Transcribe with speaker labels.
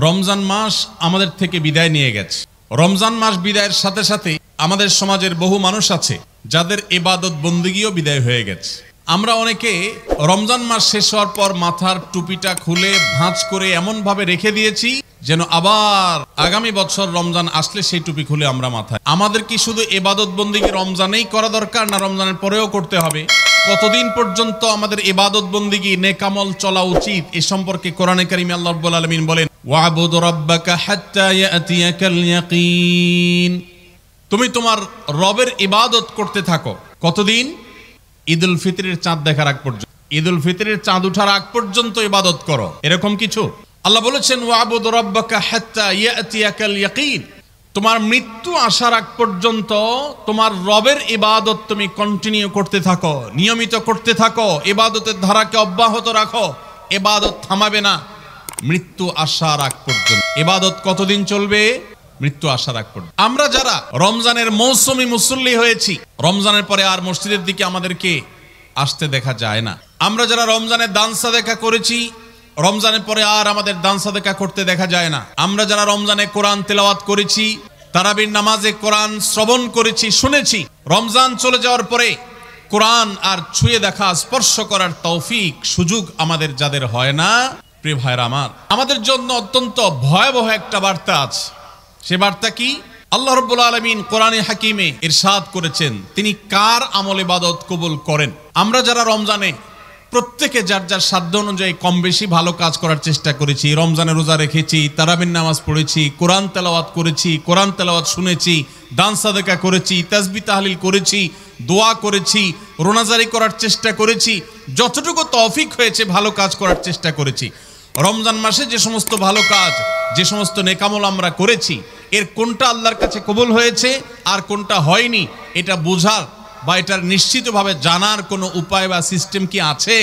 Speaker 1: রমজান মাস আমাদের থেকে বিদায় নিয়ে গেছে। রমজান মাস বিদায়ের সাথে সাথে আমাদের সমাজের বহু মানুষ আছে যাদের ইবাদত বন্দেগীও বিদায় হয়ে গেছে। আমরা অনেকে রমজান মাস শেষ হওয়ার পর মাথার টুপিটা খুলে ভাঁজ করে এমন ভাবে রেখে দিয়েছি যেন আবার আগামী বছর রমজান আসলে সেই টুপি খুলে আমরা মাথায়। আমাদের কি শুধু ইবাদত বন্দেগী রমজানেই করা দরকার, না রমজানের পরেও করতে হবে? কতদিন পর্যন্ত আমাদের ইবাদত বন্দেগী নেকামল চলা উচিত এ সম্পর্কে কোরআনে কারিমে আল্লাহ রাব্বুল আলামিন বলেন, ওয়াবুদ রাব্বাকা হাত্তা ইয়াতিয়াকাল ইয়াকিন। তুমি তোমার রবের ইবাদত করতে থাকো। কতদিন? ঈদুল ফিতরের চাঁদ দেখার আগ পর্যন্ত, ঈদুল ফিতরের চাঁদ ওঠার আগ পর্যন্ত ইবাদত করো। এরকম কিছু আল্লাহ বলেছেন, ওয়াবুদ রাব্বাকা হাত্তা ইয়াতিয়াকাল ইয়াকিন। তোমার মৃত্যু আসার আগ পর্যন্ত তোমার রবের ইবাদত তুমি কন্টিনিউ করতে থাকো, নিয়মিত করতে থাকো, ইবাদতের ধারাকে অব্যাহত রাখো। ইবাদত থামাবে না মৃত্যু আসার আগ পর্যন্ত। ইবাদত কতদিন চলবে? মৃত্যু আসার আগ পর্যন্ত। আমরা যারা রমজানের মৌসুমী মুসল্লি হয়েছি, রমজানের পরে আর মসজিদের দিকে আমাদেরকে আসতে দেখা যায় না। আমরা যারা রমজানের দান সাদেকা করেছি, রমজানের পরে আর আমাদের দান সাদেকা করতে দেখা যায় না। আমরা যারা রমজানে কোরআন তেলাওয়াত করেছি, তারাবির নামাজে কোরআন শ্রবণ করেছি, শুনেছি, রমজান চলে যাওয়ার পরে কোরআন আর ছুঁয়ে দেখা, স্পর্শ করার তৌফিক সুযোগ আমাদের যাদের হয় না, প্রিয় ভাইরা আমার, আমাদের জন্য অত্যন্ত ভয়াবহ একটা বার্তা আছে। সে বার্তা কি? আল্লাহ রাব্বুল আলামিন কোরআনে হাকিমে ইরশাদ করেছেন তিনি কার আমল ইবাদত কবুল করেন। আমরা যারা রমজানে প্রত্যেকে যার যার সাধ্য অনুযায়ী কম বেশি ভালো কাজ করার চেষ্টা করেছি, রমজানে রোজা রেখেছি, তারাবির নামাজ পড়েছি, কোরআন তেলাওয়াত করেছি, কোরআন তেলাওয়াত শুনেছি, দান সাদেকা করেছি, তাসবিহ তাহলিল করেছি, দোয়া করেছি, রোনাজারি করার চেষ্টা করেছি, যতটুকু তৌফিক হয়েছে ভালো কাজ করার চেষ্টা করেছি। রমজান মাসে যে সমস্ত ভালো কাজ, যে সমস্ত নেকামল আমরা করেছি, এর কোনটা আল্লাহর কাছে কবুল হয়েছে আর কোনটা হয়নি, এটা বোঝার বা এটার নিশ্চিতভাবে জানার কোনো উপায় বা সিস্টেম কি আছে?